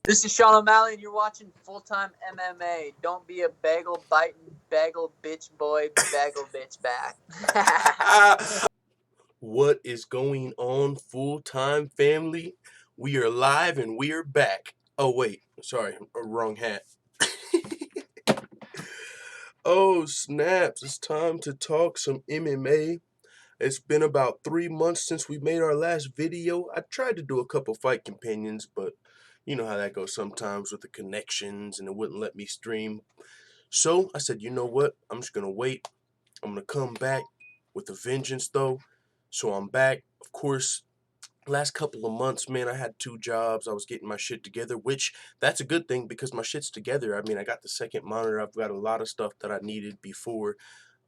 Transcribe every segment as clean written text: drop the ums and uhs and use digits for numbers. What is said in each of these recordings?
This is Sean O'Malley, and you're watching Full-Time MMA. Don't be a bagel-biting, bagel-bitch boy, bagel-bitch back. What is going on, Full-Time family? We are live and we are back. Oh, wait. Sorry. Wrong hat. Oh, snaps. It's time to talk some MMA. It's been about 3 months since we made our last video. I tried to do a couple fight companions, but you know how that goes sometimes with the connections, and it wouldn't let me stream. So I said, you know what? I'm just going to wait. I'm going to come back with a vengeance, though. So I'm back. Of course, last couple of months, man, I had 2 jobs. I was getting my shit together, which that's a good thing because my shit's together. I mean, I got the second monitor. I've got a lot of stuff that I needed before.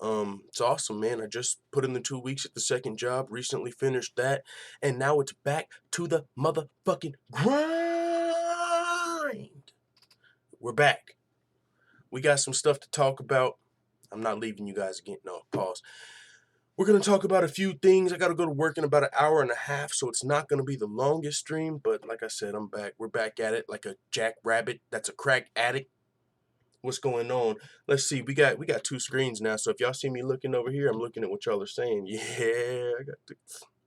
It's awesome, man. I just put in the 2 weeks at the second job, recently finished that, and now it's back to the motherfucking grind. We're back. We got some stuff to talk about. I'm not leaving you guys again. No, pause. We're going to talk about a few things. I got to go to work in about an hour and a half, so it's not going to be the longest stream, but like I said, I'm back. We're back at it like a jackrabbit that's a crack addict. What's going on? Let's see. We got 2 screens now, so if y'all see me looking over here, I'm looking at what y'all are saying. Yeah, I got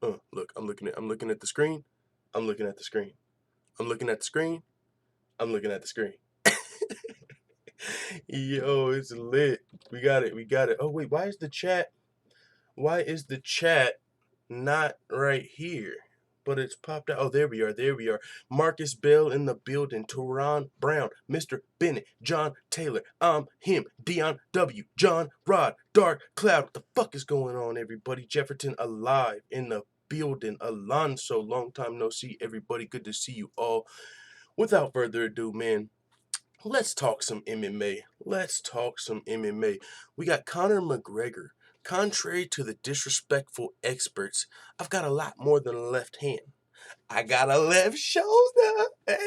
the look, I'm looking at the screen. I'm looking at the screen. I'm looking at the screen. I'm looking at the screen. Yo, it's lit. We got it. Oh wait, why is the chat not right here? But it's popped out. Oh, there we are. Marcus Bell in the building. Teron Brown, Mr. Bennett, John Taylor, I'm him, Dion W, John Rod, Dark Cloud. What the fuck is going on, everybody? Jefferton alive in the building. Alonso, long time no see, everybody. Good to see you all. Without further ado, man, let's talk some MMA. We got Conor McGregor. Contrary to the disrespectful experts, I've got a lot more than a left hand. I got a left shoulder. Hey,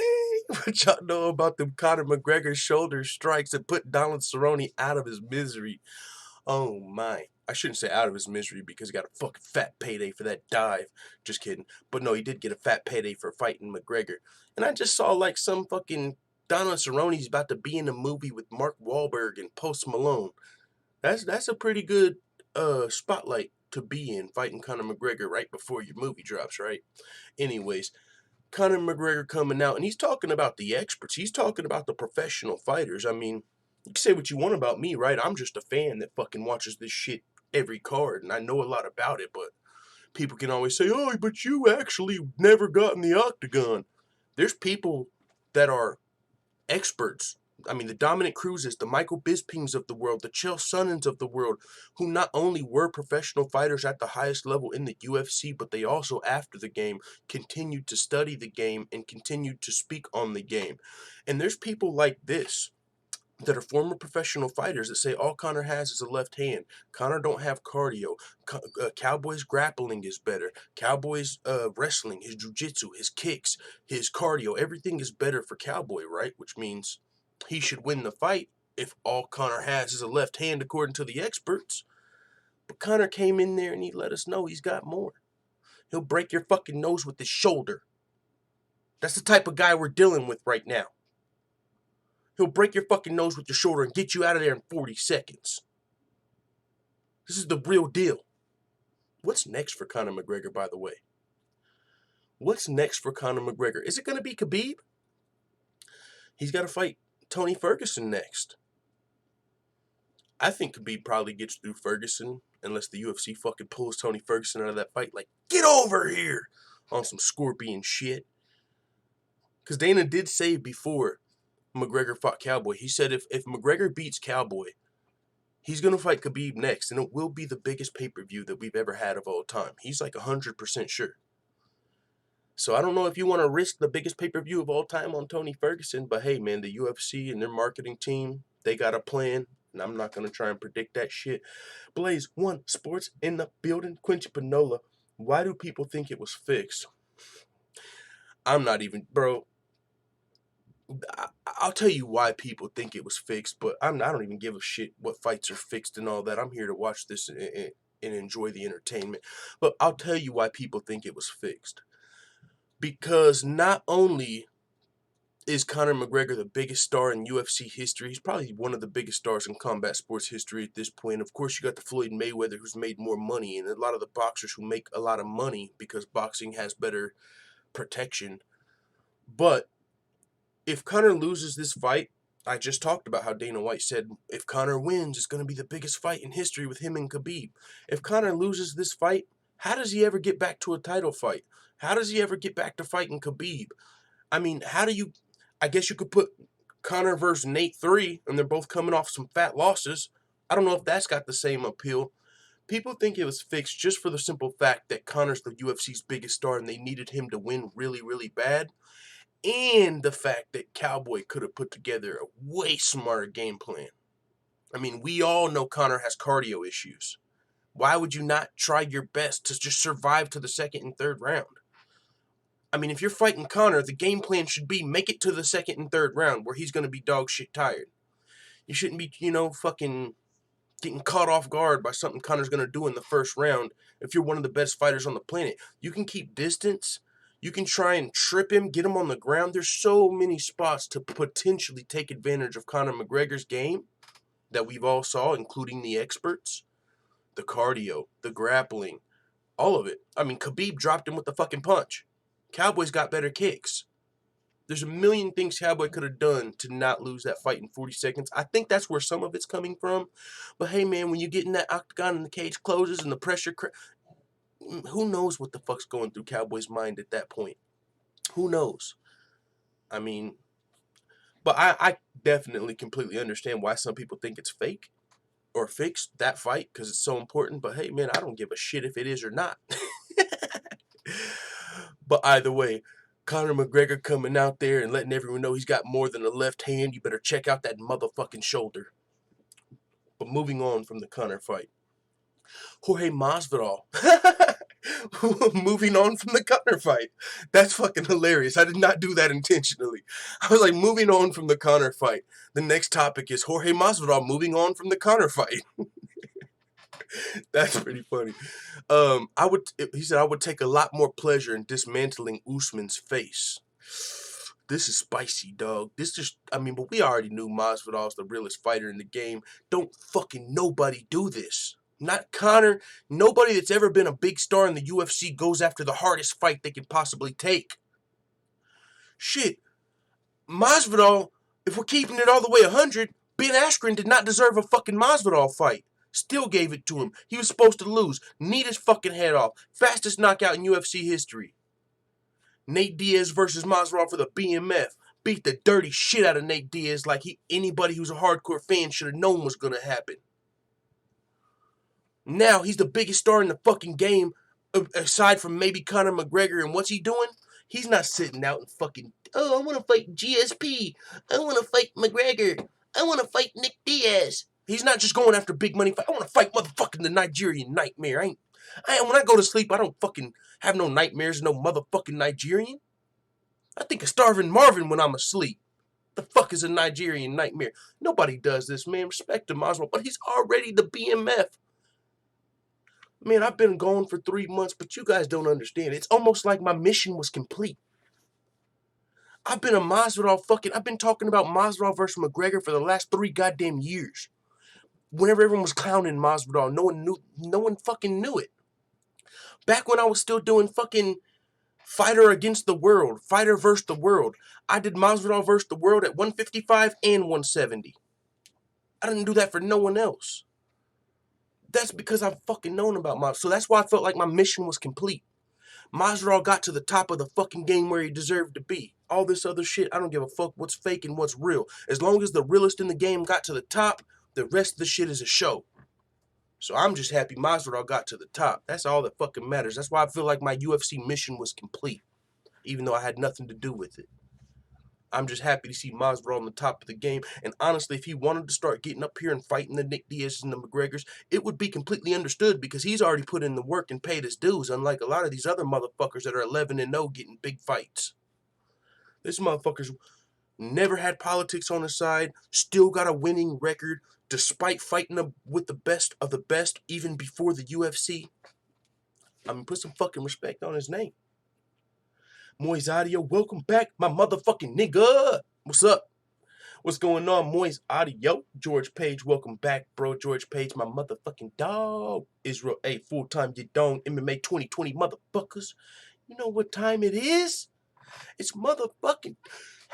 what y'all know about them Conor McGregor shoulder strikes that put Donald Cerrone out of his misery? Oh my. I shouldn't say out of his misery because he got a fucking fat payday for that dive. Just kidding. But no, he did get a fat payday for fighting McGregor. And I just saw like some fucking Donald Cerrone's about to be in a movie with Mark Wahlberg and Post Malone. That's a pretty good spotlight to be in, fighting Conor McGregor right before your movie drops, right? Anyways, Conor McGregor coming out, and he's talking about the experts. He's talking about the professional fighters. I mean, you can say what you want about me, right? I'm just a fan that fucking watches this shit every card, and I know a lot about it, but people can always say, oh, but you actually never got in the octagon. There's people that are experts. I mean, the Dominic Cruzes, the Michael Bispings of the world, the Chael Sonnens of the world, who not only were professional fighters at the highest level in the UFC, but they also, after the game, continued to study the game and continued to speak on the game. And there's people like this that are former professional fighters that say all Conor has is a left hand. Conor don't have cardio. Cowboy's grappling is better. Cowboy's wrestling, his jiu-jitsu, his kicks, his cardio, everything is better for Cowboy, right? Which means he should win the fight if all Conor has is a left hand, according to the experts. But Conor came in there and he let us know he's got more. He'll break your fucking nose with his shoulder. That's the type of guy we're dealing with right now. He'll break your fucking nose with your shoulder and get you out of there in 40 seconds. This is the real deal. What's next for Conor McGregor, by the way? What's next for Conor McGregor? Is it going to be Khabib? He's got to fight Tony Ferguson next. I think Khabib probably gets through Ferguson unless the UFC fucking pulls Tony Ferguson out of that fight. Like, get over here on some scorpion shit. Because Dana did say before McGregor fought Cowboy, he said if McGregor beats Cowboy, he's going to fight Khabib next, and it will be the biggest pay-per-view that we've ever had of all time. He's like 100% sure. So I don't know if you want to risk the biggest pay-per-view of all time on Tony Ferguson, but hey, man, the UFC and their marketing team, they got a plan, and I'm not going to try and predict that shit. Blaze One Sports in the building. Quincy Panola, why do people think it was fixed? I'm not even, bro. I'll tell you why people think it was fixed, but I don't even give a shit what fights are fixed and all that. I'm here to watch this and enjoy the entertainment. But I'll tell you why people think it was fixed. Because not only Is Conor McGregor the biggest star in UFC history? He's probably one of the biggest stars in combat sports history at this point. Of course, you got the Floyd Mayweather, who's made more money, and a lot of the boxers who make a lot of money because boxing has better protection. But if Conor loses this fight, I just talked about how Dana White said if Conor wins, it's going to be the biggest fight in history with him and Khabib. If Conor loses this fight, how does he ever get back to a title fight? How does he ever get back to fighting Khabib? I mean, how do you... I guess you could put Conor versus Nate 3, and they're both coming off some fat losses. I don't know if that's got the same appeal. People think it was fixed just for the simple fact that Conor's the UFC's biggest star and they needed him to win really, really bad. And the fact that Cowboy could have put together a way smarter game plan. I mean, we all know Conor has cardio issues. Why would you not try your best to just survive to the second and third round? I mean, if you're fighting Conor, the game plan should be make it to the second and third round where he's going to be dog shit tired. You shouldn't be, fucking getting caught off guard by something Conor's going to do in the first round if you're one of the best fighters on the planet. You can keep distance. You can try and trip him, get him on the ground. There's so many spots to potentially take advantage of Conor McGregor's game that we've all saw, including the experts. The cardio, the grappling, all of it. I mean, Khabib dropped him with the fucking punch. Cowboy's got better kicks. There's a million things Cowboy could have done to not lose that fight in 40 seconds. I think that's where some of it's coming from. But hey, man, when you get in that octagon and the cage closes and the pressure... who knows what the fuck's going through Cowboy's mind at that point? Who knows? I mean... But I definitely completely understand why some people think it's fake or fixed, that fight, because it's so important. But hey, man, I don't give a shit if it is or not. But either way, Conor McGregor coming out there and letting everyone know he's got more than a left hand. You better check out that motherfucking shoulder. But moving on from the Conor fight. Jorge Masvidal. Moving on from the Conor fight. That's fucking hilarious. I did not do that intentionally. I was like, moving on from the Conor fight. The next topic is Jorge Masvidal moving on from the Conor fight. That's pretty funny. He said I would take a lot more pleasure in dismantling Usman's face. This is spicy, dog. But we already knew Masvidal's the realest fighter in the game. Don't fucking nobody do this. Not Conor. Nobody that's ever been a big star in the UFC goes after the hardest fight they can possibly take. Shit. Masvidal, if we're keeping it all the way 100, Ben Askren did not deserve a fucking Masvidal fight. Still gave it to him. He was supposed to lose. Need his fucking head off. Fastest knockout in UFC history. Nate Diaz versus Masvidal for the BMF. Beat the dirty shit out of Nate Diaz like anybody who's a hardcore fan should have known was going to happen. Now he's the biggest star in the fucking game, aside from maybe Conor McGregor. And what's he doing? He's not sitting out and fucking, I want to fight GSP. I want to fight McGregor. I want to fight Nick Diaz. He's not just going after big money fight. I want to fight motherfucking the Nigerian Nightmare. When I go to sleep, I don't fucking have no nightmares, no motherfucking Nigerian. I think of Starving Marvin when I'm asleep. The fuck is a Nigerian Nightmare? Nobody does this, man. Respect to Masvidal, but he's already the BMF. Man, I've been gone for 3 months, but you guys don't understand. It's almost like my mission was complete. I've been talking about Masvidal versus McGregor for the last 3 goddamn years. Whenever everyone was clowning Masvidal, no one fucking knew it. Back when I was still doing fucking fighter against the world, fighter versus the world, I did Masvidal versus the world at 155 and 170. I didn't do that for no one else. That's because I've fucking known about Masvidal. So that's why I felt like my mission was complete. Masvidal got to the top of the fucking game where he deserved to be. All this other shit, I don't give a fuck what's fake and what's real. As long as the realest in the game got to the top, the rest of the shit is a show. So I'm just happy Masvidal got to the top. That's all that fucking matters. That's why I feel like my UFC mission was complete, even though I had nothing to do with it. I'm just happy to see Masvidal on the top of the game. And honestly, if he wanted to start getting up here and fighting the Nick Diaz and the McGregors, it would be completely understood because he's already put in the work and paid his dues, unlike a lot of these other motherfuckers that are 11-0 getting big fights. This motherfucker's never had politics on his side, still got a winning record, despite fighting with the best of the best even before the UFC. I mean, put some fucking respect on his name. Moise Audio, welcome back, my motherfucking nigga. What's up? What's going on, Moise Audio? George Page, welcome back, bro. George Page, my motherfucking dog. Israel A, full-time you don't. MMA 2020, motherfuckers. You know what time it is? It's motherfucking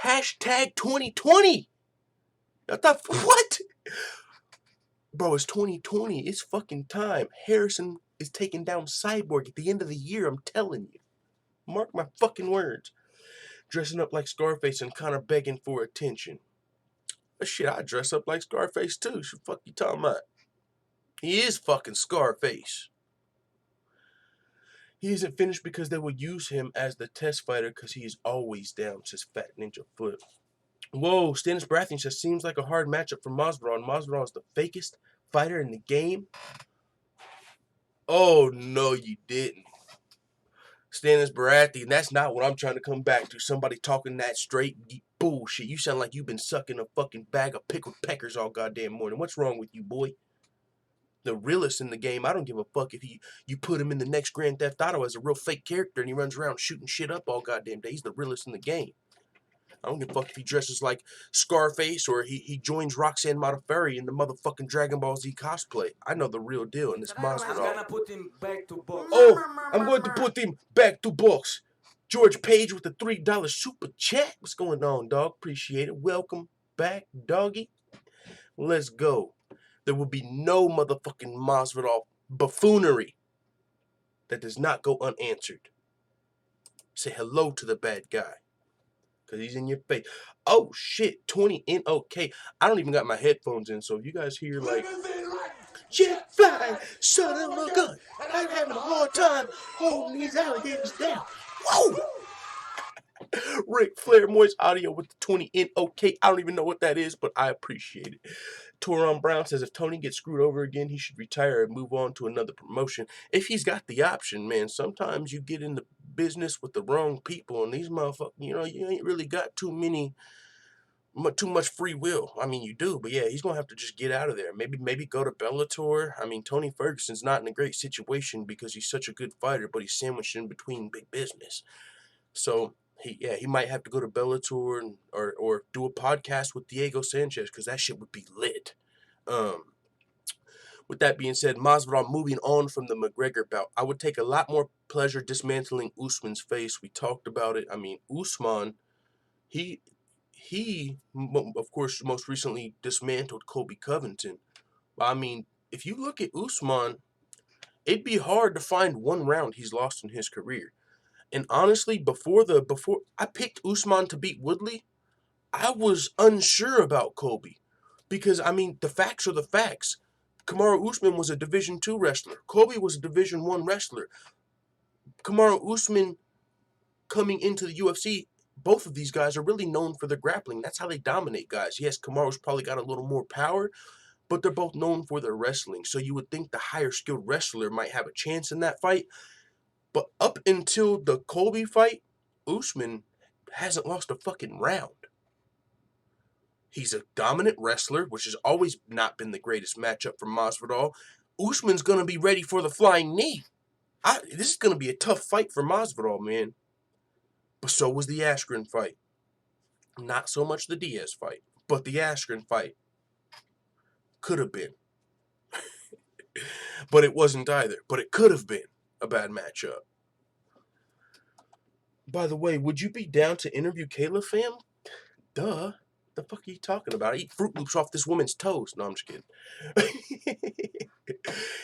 hashtag 2020. I thought, what? Bro, it's 2020. It's fucking time. Harrison is taking down Cyborg at the end of the year, I'm telling you. Mark my fucking words. Dressing up like Scarface and kind of begging for attention. But shit, I dress up like Scarface too. What the fuck you talking about? He is fucking Scarface. He isn't finished because they will use him as the test fighter because he is always down, says Fat Ninja Foot. Whoa, Stannis Baratheon says, seems like a hard matchup for Masvidal, and Masvidal is the fakest fighter in the game. Oh, no, you didn't. Stannis Baratheon, that's not what I'm trying to come back to. Somebody talking that straight bullshit. You sound like you've been sucking a fucking bag of pickled peckers all goddamn morning. What's wrong with you, boy? The realest in the game, I don't give a fuck if you put him in the next Grand Theft Auto as a real fake character and he runs around shooting shit up all goddamn day. He's the realest in the game. I don't give a fuck if he dresses like Scarface or he joins Roxanne Modafferi in the motherfucking Dragon Ball Z cosplay. I know the real deal, and it's Masvidal. I'm gonna put him back to box. Oh, I'm going to put him back to box. George Page with the $3 super chat. What's going on, dog? Appreciate it. Welcome back, doggy. Let's go. There will be no motherfucking Masvidal buffoonery that does not go unanswered. Say hello to the bad guy. Because he's in your face. Oh, shit. 20 NOK. I don't even got my headphones in, so if you guys hear, like, jet flying, son of a gun, I'm having a hard time holding these alligators down. Whoa! Ric Flair, Moist Audio with the 20 NOK. I don't even know what that is, but I appreciate it. Toron Brown says if Tony gets screwed over again, he should retire and move on to another promotion. If he's got the option, man, sometimes you get into business with the wrong people, and these motherfuckers, you know, you ain't really got too much free will. I mean, you do, but yeah, he's gonna have to just get out of there. Maybe go to Bellator. I mean, Tony Ferguson's not in a great situation because he's such a good fighter, but he's sandwiched in between big business. So he might have to go to Bellator or do a podcast with Diego Sanchez because that shit would be lit. With that being said, Masvidal moving on from the McGregor bout. I would take a lot more pleasure dismantling Usman's face. We talked about it. I mean, Usman, he of course most recently dismantled Colby Covington. I mean, if you look at Usman, it'd be hard to find one round he's lost in his career. And honestly, before I picked Usman to beat Woodley, I was unsure about Colby. Because, I mean, the facts are the facts. Kamaru Usman was a Division II wrestler. Colby was a Division I wrestler. Kamaru Usman coming into the UFC, both of these guys are really known for their grappling. That's how they dominate guys. Yes, Kamaru's probably got a little more power, but they're both known for their wrestling. So you would think the higher skilled wrestler might have a chance in that fight. But up until the Colby fight, Usman hasn't lost a fucking round. He's a dominant wrestler, which has always not been the greatest matchup for Masvidal. Usman's going to be ready for the flying knee. This is going to be a tough fight for Masvidal, man. But so was the Askren fight. Not so much the Diaz fight, but the Askren fight. Could have been. But it wasn't either. But it could have been a bad matchup. By the way, would you be down to interview Kayla, fam? Duh. The fuck are you talking about? I eat Fruit Loops off this woman's toes. No, I'm just kidding.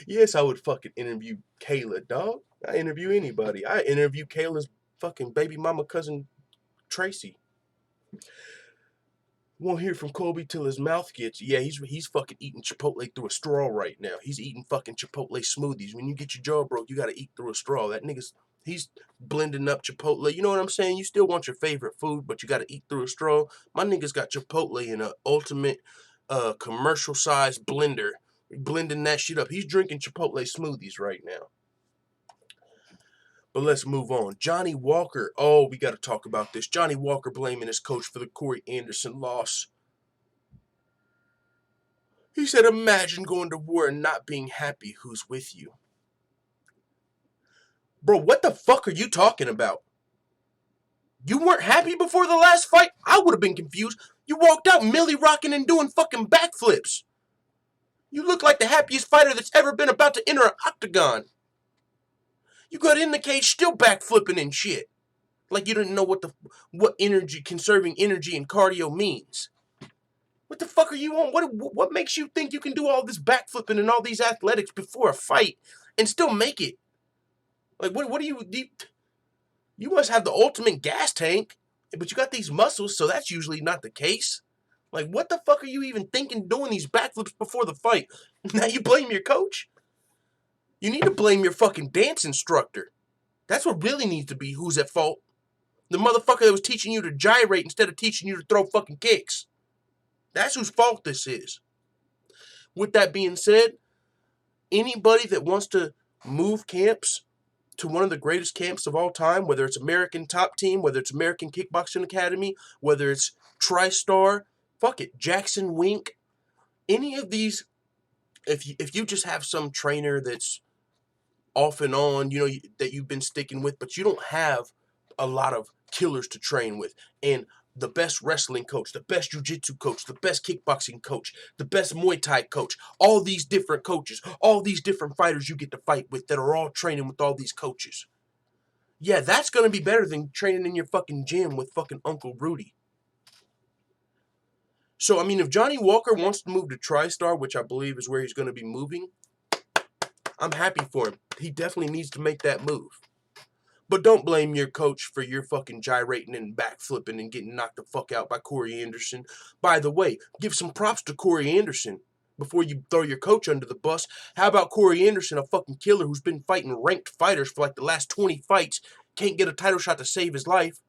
Yes, I would fucking interview Kayla, dog. I interview anybody. I interview Kayla's fucking baby mama cousin, Tracy. Won't hear from Colby till his mouth gets. Yeah, he's fucking eating Chipotle through a straw right now. He's eating fucking Chipotle smoothies. When you get your jaw broke, you gotta eat through a straw. That nigga's, he's blending up Chipotle. You know what I'm saying? You still want your favorite food, but you gotta eat through a straw. My nigga's got Chipotle in an ultimate commercial size blender. Blending that shit up. He's drinking Chipotle smoothies right now. But let's move on. Johnny Walker. Oh, we got to talk about this. Johnny Walker blaming his coach for the Corey Anderson loss. He said, imagine going to war and not being happy who's with you. Bro, what the fuck are you talking about? You weren't happy before the last fight? I would have been confused. You walked out millie rocking and doing fucking backflips. You look like the happiest fighter that's ever been about to enter an octagon. You got in the cage still backflipping and shit. Like you didn't know what energy, conserving energy and cardio means. What the fuck are you on? What makes you think you can do all this backflipping and all these athletics before a fight and still make it? Like what do you must have the ultimate gas tank, but you got these muscles, so that's usually not the case. Like what the fuck are you even thinking doing these backflips before the fight? Now you blame your coach? You need to blame your fucking dance instructor. That's what really needs to be who's at fault. The motherfucker that was teaching you to gyrate instead of teaching you to throw fucking kicks. That's whose fault this is. With that being said, anybody that wants to move camps to one of the greatest camps of all time, whether it's American Top Team, whether it's American Kickboxing Academy, whether it's TriStar, fuck it, Jackson Wink, any of these, if you just have some trainer that's off and on, you know, that you've been sticking with, but you don't have a lot of killers to train with, and the best wrestling coach, the best jiu-jitsu coach, the best kickboxing coach, the best Muay Thai coach, all these different coaches, all these different fighters you get to fight with that are all training with all these coaches. Yeah, that's going to be better than training in your fucking gym with fucking Uncle Rudy. So, I mean, if Johnny Walker wants to move to TriStar, which I believe is where he's going to be moving, I'm happy for him. He definitely needs to make that move. But don't blame your coach for your fucking gyrating and backflipping and getting knocked the fuck out by Corey Anderson. By the way, give some props to Corey Anderson before you throw your coach under the bus. How about Corey Anderson, a fucking killer who's been fighting ranked fighters for like the last 20 fights, can't get a title shot to save his life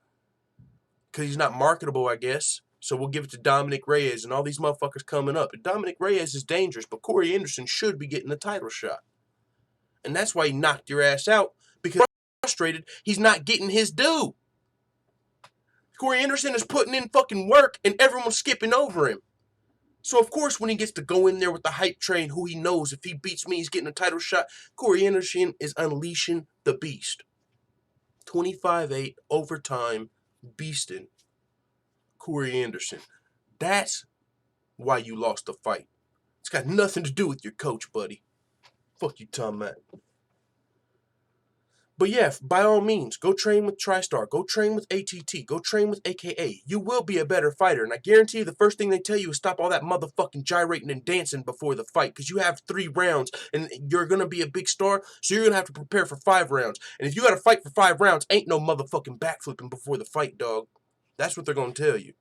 because he's not marketable, I guess. So we'll give it to Dominic Reyes and all these motherfuckers coming up. And Dominic Reyes is dangerous, but Corey Anderson should be getting a title shot. And that's why he knocked your ass out, because frustrated he's not getting his due. Corey Anderson is putting in fucking work and everyone's skipping over him. So of course when he gets to go in there with the hype train, who he knows if he beats me he's getting a title shot, Corey Anderson is unleashing the beast. 25-8 overtime beasting Corey Anderson. That's why you lost the fight. It's got nothing to do with your coach, buddy. Fuck you, Tom Matt. But yeah, by all means, go train with TriStar. Go train with ATT. Go train with AKA. You will be a better fighter. And I guarantee you the first thing they tell you is stop all that motherfucking gyrating and dancing before the fight. Because you have 3 rounds and you're going to be a big star. So you're going to have to prepare for 5 rounds. And if you got to fight for 5 rounds, ain't no motherfucking backflipping before the fight, dog. That's what they're going to tell you.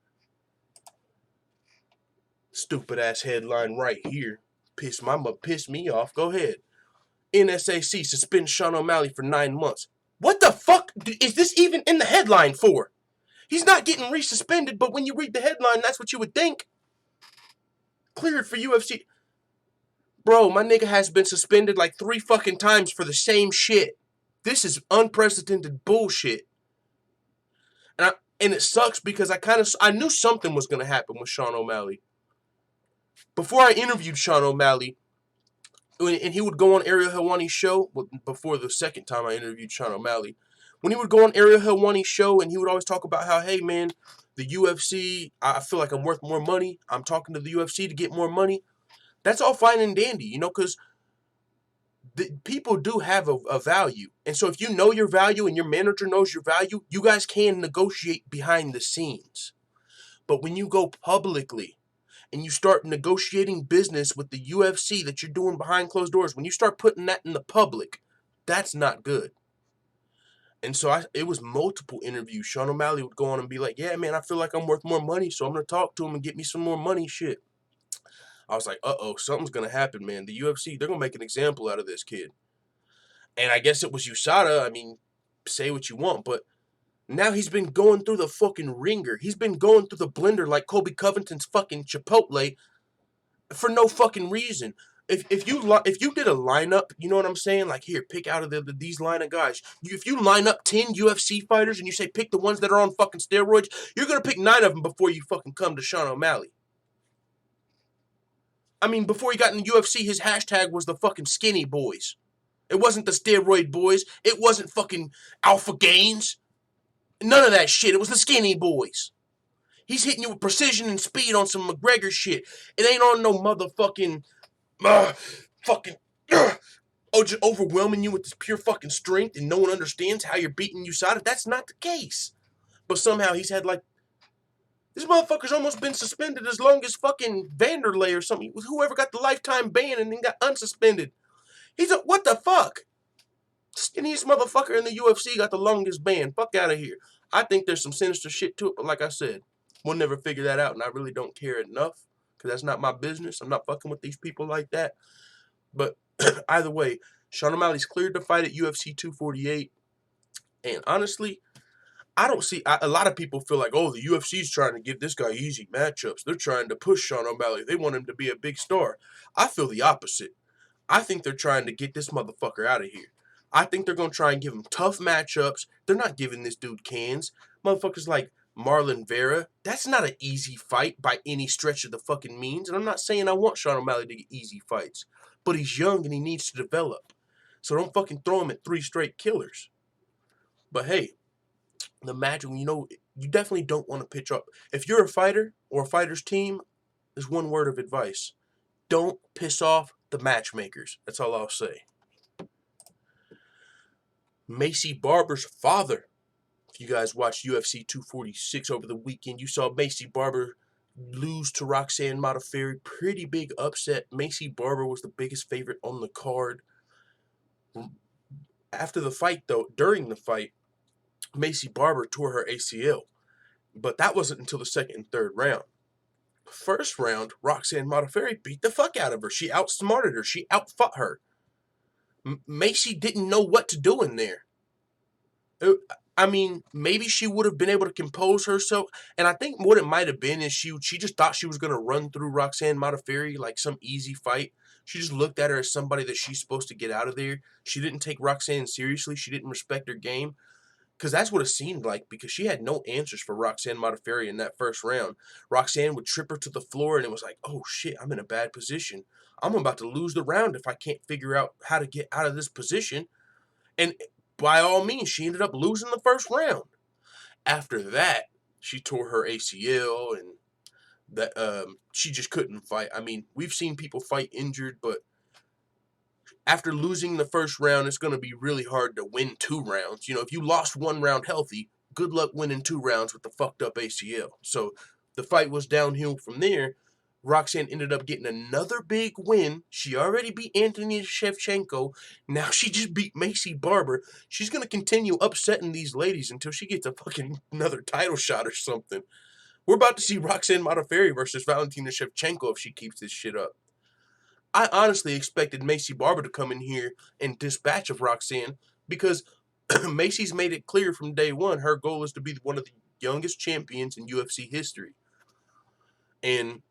Stupid ass headline right here. Piss me off. Go ahead. NSAC suspends Sean O'Malley for 9 months. What the fuck is this even in the headline for? He's not getting resuspended, but when you read the headline, that's what you would think. Cleared for UFC. Bro, my nigga has been suspended like 3 fucking times for the same shit. This is unprecedented bullshit. And it sucks because I knew something was going to happen with Sean O'Malley. Before I interviewed Sean O'Malley, and he would go on Ariel Helwani's show, before the second time I interviewed Sean O'Malley, when he would go on Ariel Helwani's show and he would always talk about how, hey man, the UFC, I feel like I'm worth more money. I'm talking to the UFC to get more money. That's all fine and dandy, you know, because people do have a value. And so if you know your value and your manager knows your value, you guys can negotiate behind the scenes. But when you go publicly, and you start negotiating business with the UFC that you're doing behind closed doors, when you start putting that in the public, that's not good. And so it was multiple interviews. Sean O'Malley would go on and be like, yeah, man, I feel like I'm worth more money, so I'm going to talk to him and get me some more money, shit. I was like, uh-oh, something's going to happen, man. The UFC, they're going to make an example out of this kid. And I guess it was USADA. I mean, say what you want, but now he's been going through the fucking ringer. He's been going through the blender like Colby Covington's fucking Chipotle for no fucking reason. If you did a lineup, you know what I'm saying? Like, here, pick out of these line of guys. If you line up 10 UFC fighters and you say pick the ones that are on fucking steroids, you're going to pick 9 of them before you fucking come to Sean O'Malley. I mean, before he got in the UFC, his hashtag was the fucking skinny boys. It wasn't the steroid boys. It wasn't fucking alpha gains. None of that shit. It was the skinny boys. He's hitting you with precision and speed on some McGregor shit. It ain't on no motherfucking, fucking, just overwhelming you with this pure fucking strength and no one understands how you're beating USADA. That's not the case. But somehow he's had like, this motherfucker's almost been suspended as long as fucking Vanderlei or something. Whoever got the lifetime ban and then got unsuspended. He's a, what the fuck? Skinniest motherfucker in the UFC got the longest ban. Fuck out of here. I think there's some sinister shit to it, but like I said, we'll never figure that out, and I really don't care enough, because that's not my business. I'm not fucking with these people like that. But either way, Sean O'Malley's cleared to fight at UFC 248, and honestly, I don't see, a lot of people feel like, oh, the UFC's trying to give this guy easy matchups. They're trying to push Sean O'Malley. They want him to be a big star. I feel the opposite. I think they're trying to get this motherfucker out of here. I think they're going to try and give him tough matchups. They're not giving this dude cans. Motherfuckers like Marlon Vera, that's not an easy fight by any stretch of the fucking means. And I'm not saying I want Sean O'Malley to get easy fights. But he's young and he needs to develop. So don't fucking throw him at 3 straight killers. But hey, the match, you definitely don't want to pitch up. If you're a fighter or a fighter's team, there's one word of advice. Don't piss off the matchmakers. That's all I'll say. Macy Barber's father. If you guys watched UFC 246 over the weekend, you saw Macy Barber lose to Roxanne Modafferi. Pretty big upset. Macy Barber was the biggest favorite on the card. After the fight, though, during the fight, Macy Barber tore her ACL. But that wasn't until the second and third round. First round, Roxanne Modafferi beat the fuck out of her. She outsmarted her. She outfought her. Macy didn't know what to do in there. I mean, maybe she would have been able to compose herself. And I think what it might have been is she just thought she was going to run through Roxanne Modafferi like some easy fight. She just looked at her as somebody that she's supposed to get out of there. She didn't take Roxanne seriously. She didn't respect her game. Because that's what it seemed like, because she had no answers for Roxanne Modafferi in that first round. Roxanne would trip her to the floor, and it was like, oh shit, I'm in a bad position. I'm about to lose the round if I can't figure out how to get out of this position. And by all means, she ended up losing the first round. After that, she tore her ACL, and that she just couldn't fight. I mean, we've seen people fight injured, but after losing the first round, it's going to be really hard to win 2 rounds. You know, if you lost 1 round healthy, good luck winning 2 rounds with the fucked up ACL. So the fight was downhill from there. Roxanne ended up getting another big win. She already beat Anthony Shevchenko. Now she just beat Macy Barber. She's going to continue upsetting these ladies until she gets a fucking another title shot or something. We're about to see Roxanne Modafferi versus Valentina Shevchenko if she keeps this shit up. I honestly expected Macy Barber to come in here and dispatch of Roxanne, because Macy's made it clear from day one her goal is to be one of the youngest champions in UFC history. And,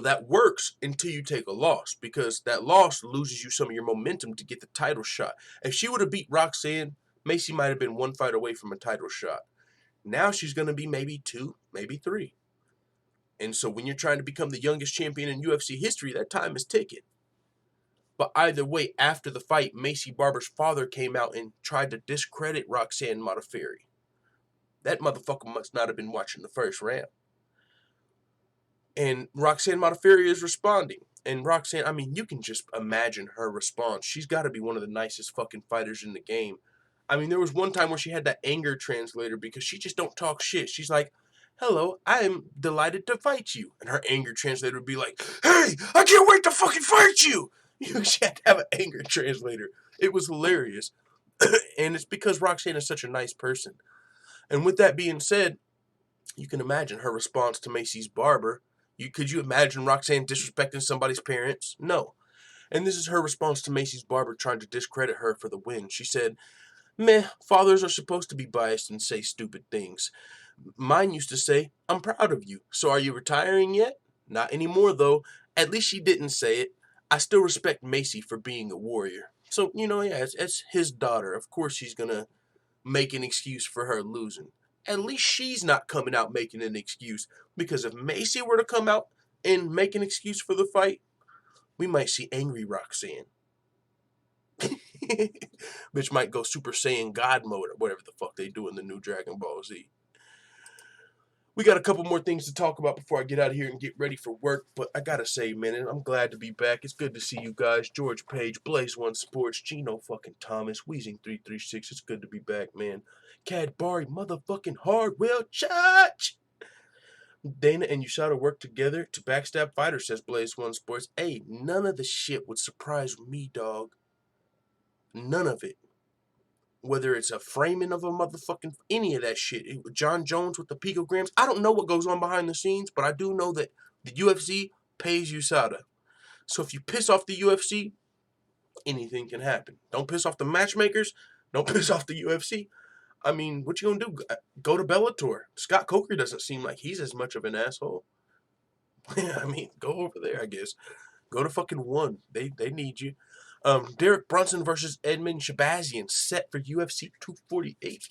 that works until you take a loss, because that loss loses you some of your momentum to get the title shot. If she would have beat Roxanne, Macy might have been 1 fight away from a title shot. Now she's going to be maybe 2, maybe 3. And so when you're trying to become the youngest champion in UFC history, that time is ticking. But either way, after the fight, Macy Barber's father came out and tried to discredit Roxanne Modafferi. That motherfucker must not have been watching the first round. And Roxanne Modafferi is responding. And Roxanne, I mean, you can just imagine her response. She's got to be one of the nicest fucking fighters in the game. I mean, there was one time where she had that anger translator because she just don't talk shit. She's like, hello, I am delighted to fight you. And her anger translator would be like, hey, I can't wait to fucking fight you. She had to have an anger translator. It was hilarious. And it's because Roxanne is such a nice person. And with that being said, you can imagine her response to Macy's Barber. Could you imagine Roxanne disrespecting somebody's parents? No. And this is her response to Macy's Barber trying to discredit her for the win. She said, meh, fathers are supposed to be biased and say stupid things. Mine used to say, I'm proud of you. So are you retiring yet? Not anymore, though. At least she didn't say it. I still respect Macy for being a warrior. So, it's his daughter. Of course he's going to make an excuse for her losing. At least she's not coming out making an excuse. Because if Macy were to come out and make an excuse for the fight, we might see angry Roxanne. Bitch might go Super Saiyan God mode or whatever the fuck they do in the new Dragon Ball Z. We got a couple more things to talk about before I get out of here and get ready for work, but I gotta say, man, I'm glad to be back. It's good to see you guys. George Page, Blaze One Sports, Gino fucking Thomas, Weezing 336. It's good to be back, man. Cadbury, motherfucking Hardwell Church. Dana and USADA work together to backstab fighters, says Blaze One Sports. Hey, none of the shit would surprise me, dog. None of it. Whether it's a framing of a motherfucking, any of that shit. John Jones with the picograms. I don't know what goes on behind the scenes, but I do know that the UFC pays USADA. So if you piss off the UFC, anything can happen. Don't piss off the matchmakers. Don't piss off the UFC. I mean, what you gonna do? Go to Bellator. Scott Coker doesn't seem like he's as much of an asshole. I mean, go over there, I guess. Go to fucking One. They need you. Derek Brunson versus Edmund Shabazian set for UFC 248.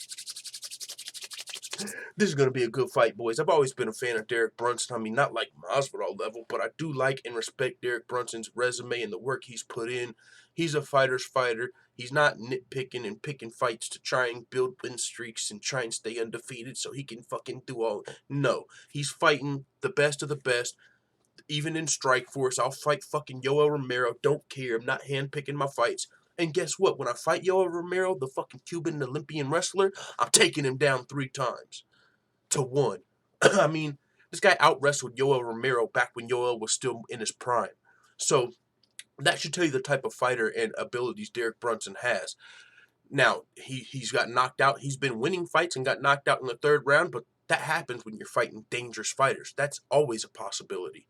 This is going to be a good fight, boys. I've always been a fan of Derek Brunson. I mean, not like Masvidal level, but I do like and respect Derek Brunson's resume and the work he's put in. He's a fighter's fighter. He's not nitpicking and picking fights to try and build win streaks and try and stay undefeated so he can fucking do all. No, he's fighting the best of the best. Even in Strikeforce, I'll fight fucking Yoel Romero. Don't care. I'm not handpicking my fights. And guess what? When I fight Yoel Romero, the fucking Cuban Olympian wrestler, I'm taking him down 3 times to 1. I mean, this guy out-wrestled Yoel Romero back when Yoel was still in his prime. So that should tell you the type of fighter and abilities Derek Brunson has. Now, he's got knocked out. He's been winning fights and got knocked out in the 3rd round, but that happens when you're fighting dangerous fighters. That's always a possibility.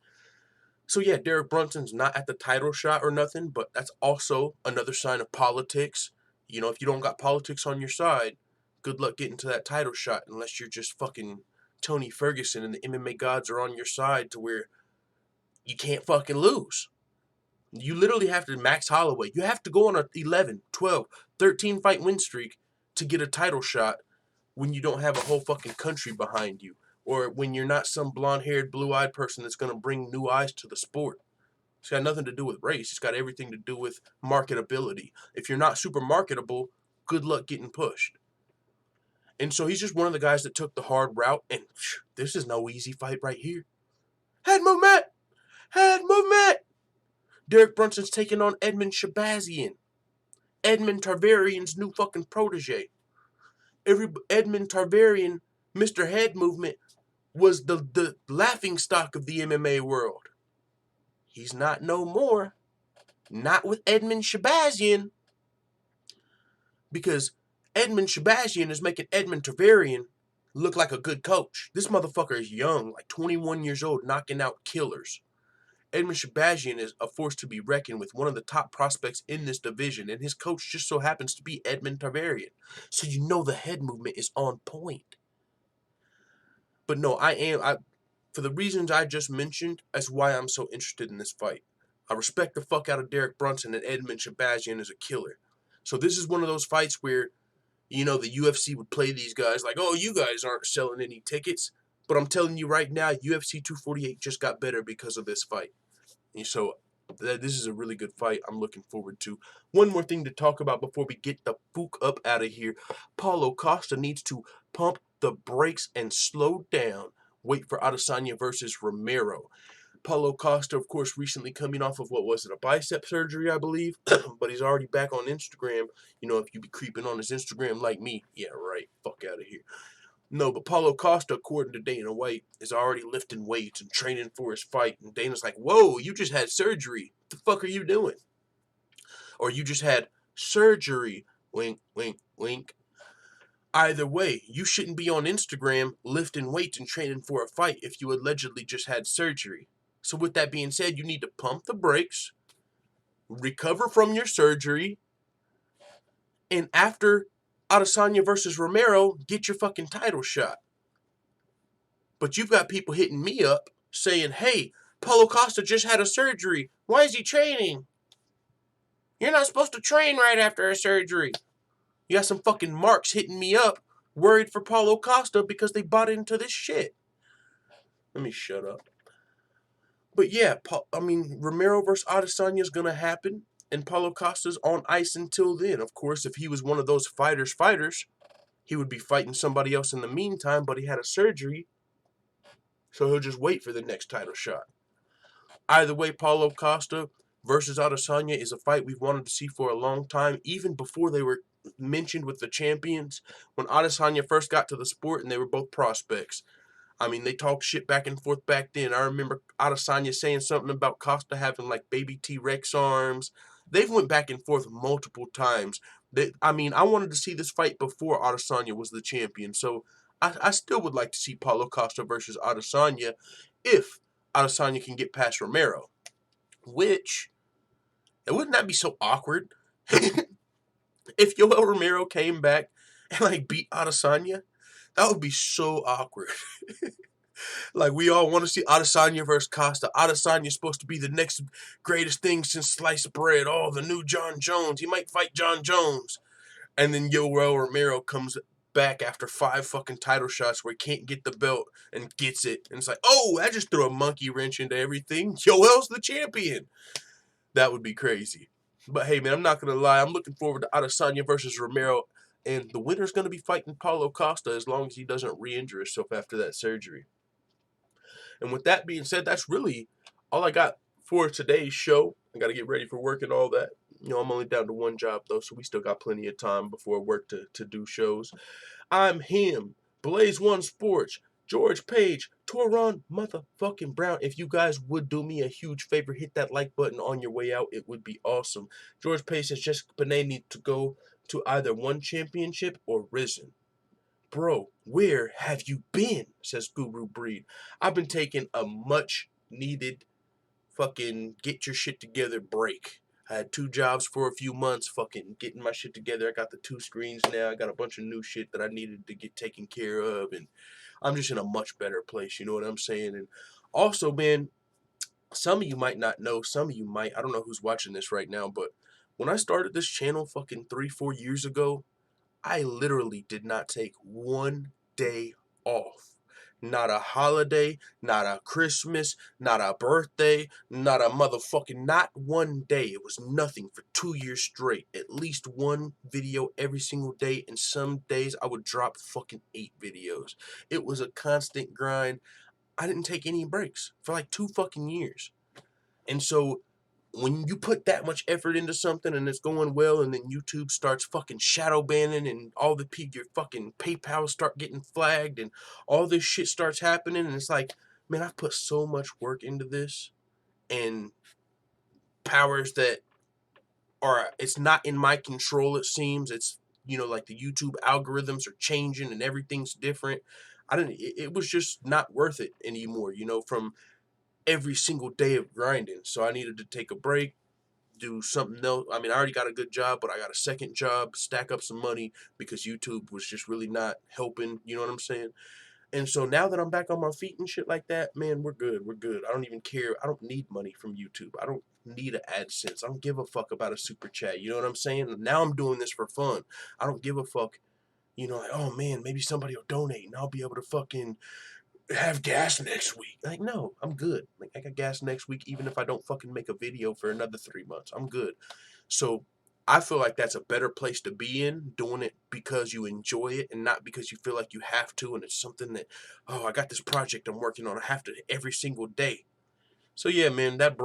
So yeah, Derek Brunson's not at the title shot or nothing, but that's also another sign of politics. You know, if you don't got politics on your side, good luck getting to that title shot unless you're just fucking Tony Ferguson and the MMA gods are on your side to where you can't fucking lose. You literally have to Max Holloway. You have to go on a 11, 12, 13 fight win streak to get a title shot when you don't have a whole fucking country behind you. Or when you're not some blonde-haired, blue-eyed person that's going to bring new eyes to the sport. It's got nothing to do with race. It's got everything to do with marketability. If you're not super marketable, good luck getting pushed. And so he's just one of the guys that took the hard route. And this is no easy fight right here. Head movement! Head movement! Derek Brunson's taking on Edmund Shabazian. Edmund Tarvarian's new fucking protege. Edmund Tarvarian, Mr. Head Movement, was the laughing stock of the MMA world. He's not no more. Not with Edmund Shabazian. Because Edmund Shabazian is making Edmund Tarvarian look like a good coach. This motherfucker is young, like 21 years old, knocking out killers. Edmund Shabazian is a force to be reckoned with, one of the top prospects in this division, and his coach just so happens to be Edmund Tarvarian. So you know the head movement is on point. But no, for the reasons I just mentioned, that's why I'm so interested in this fight. I respect the fuck out of Derek Brunson, and Edmund Shabazian is a killer. So this is one of those fights where, you know, the UFC would play these guys like, oh, you guys aren't selling any tickets. But I'm telling you right now, UFC 248 just got better because of this fight. And so this is a really good fight I'm looking forward to. One more thing to talk about before we get the fuck up out of here. Paulo Costa needs to pump the brakes and slow down. Wait for Adesanya versus Romero. Paulo Costa, of course, recently coming off of, what was it, a bicep surgery, I believe? But he's already back on Instagram. You know, if you be creeping on his Instagram like me, yeah, right, fuck out of here. No, but Paulo Costa, according to Dana White, is already lifting weights and training for his fight. And Dana's like, whoa, you just had surgery. What the fuck are you doing? Or you just had surgery. Wink, wink, wink. Either way, you shouldn't be on Instagram lifting weights and training for a fight if you allegedly just had surgery. So with that being said, you need to pump the brakes, recover from your surgery, and after Adesanya versus Romero, get your fucking title shot. But you've got people hitting me up saying, hey, Paulo Costa just had a surgery. Why is he training? You're not supposed to train right after a surgery. You got some fucking marks hitting me up, worried for Paulo Costa because they bought into this shit. Let me shut up. But yeah, Romero versus Adesanya is going to happen. and Paulo Costa's on ice until then. Of course, if he was one of those fighters, he would be fighting somebody else in the meantime, but he had a surgery, so he'll just wait for the next title shot. Either way, Paulo Costa versus Adesanya is a fight we've wanted to see for a long time, even before they were mentioned with the champions. When Adesanya first got to the sport and they were both prospects, I mean, they talked shit back and forth back then. I remember Adesanya saying something about Costa having like baby T-Rex arms. They've went back and forth multiple times. I wanted to see this fight before Adesanya was the champion. So I still would like to see Paulo Costa versus Adesanya if Adesanya can get past Romero. Which, wouldn't that be so awkward? If Yoel Romero came back and like beat Adesanya, that would be so awkward. Like, we all want to see Adesanya versus Costa. Adesanya's supposed to be the next greatest thing since sliced bread. Oh, the new John Jones. He might fight John Jones. And then Yoel Romero comes back after 5 fucking title shots where he can't get the belt and gets it. And it's like, oh, I just threw a monkey wrench into everything. Yoel's the champion. That would be crazy. But hey, man, I'm not going to lie. I'm looking forward to Adesanya versus Romero. And the winner's going to be fighting Paulo Costa as long as he doesn't re-injure himself after that surgery. And with that being said, that's really all I got for today's show. I got to get ready for work and all that. I'm only down to 1 job, though, so we still got plenty of time before work to do shows. I'm him, Blaze One Sports, George Page, Toron motherfucking Brown. If you guys would do me a huge favor, hit that like button on your way out. It would be awesome. George Page says Jessica Benet needs to go to either One Championship or Risen. Bro, where have you been? Says Guru Breed. I've been taking a much needed fucking get your shit together break. I had 2 jobs for a few months, fucking getting my shit together. I got the 2 screens now. I got a bunch of new shit that I needed to get taken care of, and I'm just in a much better place, you know what I'm saying? And also, man, some of you might not know, some of you might, I don't know who's watching this right now, but when I started this channel fucking 3-4 years ago, I literally did not take 1 day off. Not a holiday, not a Christmas, not a birthday, not a motherfucking, not 1 day. It was nothing for 2 years straight. At least 1 video every single day, and some days I would drop fucking 8 videos. It was a constant grind. I didn't take any breaks for like 2 fucking years. And so when you put that much effort into something and it's going well, and then YouTube starts fucking shadow banning and all the your fucking PayPal start getting flagged and all this shit starts happening, and it's like, man, I've put so much work into this, and powers that are, it's not in my control, it seems. It's, like the YouTube algorithms are changing and everything's different. It was just not worth it anymore, from every single day of grinding. So I needed to take a break, do something else. I already got a good job, but I got a second job, stack up some money, because YouTube was just really not helping, you know what I'm saying? And so now that I'm back on my feet and shit like that, man, we're good. I don't even care. I don't need money from YouTube. I don't need an AdSense. I don't give a fuck about a super chat. You know what I'm saying? Now I'm doing this for fun. I don't give a fuck, like, oh man, maybe somebody will donate and I'll be able to fucking have gas next week. Like, no, I'm good. Like, I got gas next week, even if I don't fucking make a video for another 3 months. I'm good. So I feel like that's a better place to be in, doing it because you enjoy it and not because you feel like you have to, and it's something that, oh, I got this project I'm working on, I have to every single day. So yeah, man, that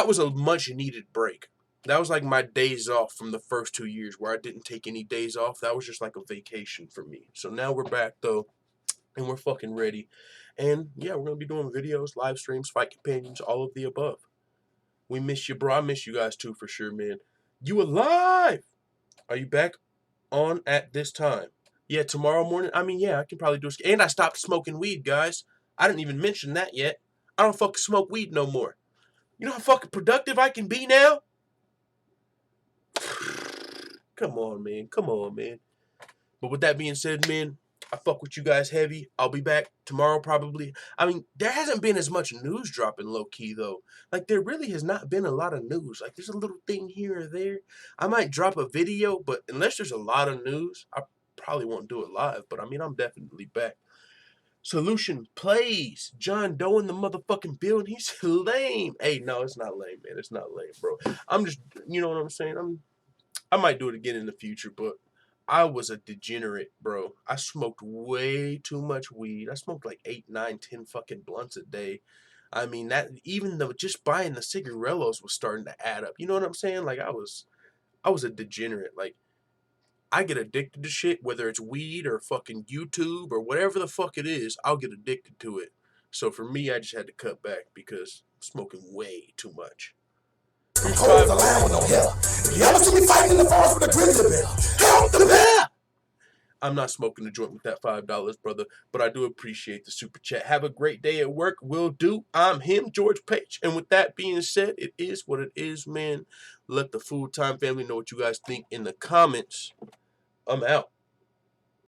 was a much needed break. That was like my days off from the first 2 years where I didn't take any days off. That was just like a vacation for me. So now we're back though, and we're fucking ready. And yeah, we're going to be doing videos, live streams, fight companions, all of the above. We miss you, bro. I miss you guys too, for sure, man. You alive? Are you back on at this time? Yeah, tomorrow morning? Yeah, I can probably do it. And I stopped smoking weed, guys. I didn't even mention that yet. I don't fucking smoke weed no more. You know how fucking productive I can be now? Come on, man. Come on, man. But with that being said, man, I fuck with you guys heavy. I'll be back tomorrow probably. There hasn't been as much news dropping low-key, though. Like, there really has not been a lot of news. Like, there's a little thing here or there. I might drop a video, but unless there's a lot of news, I probably won't do it live. But, I'm definitely back. Solution plays. John Doe in the motherfucking building. He's lame. Hey, no, it's not lame, man. It's not lame, bro. I'm just, you know what I'm saying? I might do it again in the future, but I was a degenerate, bro. I smoked way too much weed. I smoked like 8, 9, 10 fucking blunts a day. I mean, that even though just buying the cigarellos was starting to add up. You know what I'm saying? Like I was a degenerate. Like I get addicted to shit, whether it's weed or fucking YouTube or whatever the fuck it is, I'll get addicted to it. So for me, I just had to cut back because I'm smoking way too much. Here's Hold the line with no hell. If you ever see me fighting in the forest with a grizzly bear, help the bear! I'm not smoking a joint with that $5, brother, but I do appreciate the super chat. Have a great day at work. Will do. I'm him, George Page. And with that being said, it is what it is, man. Let the full-time family know what you guys think in the comments. I'm out.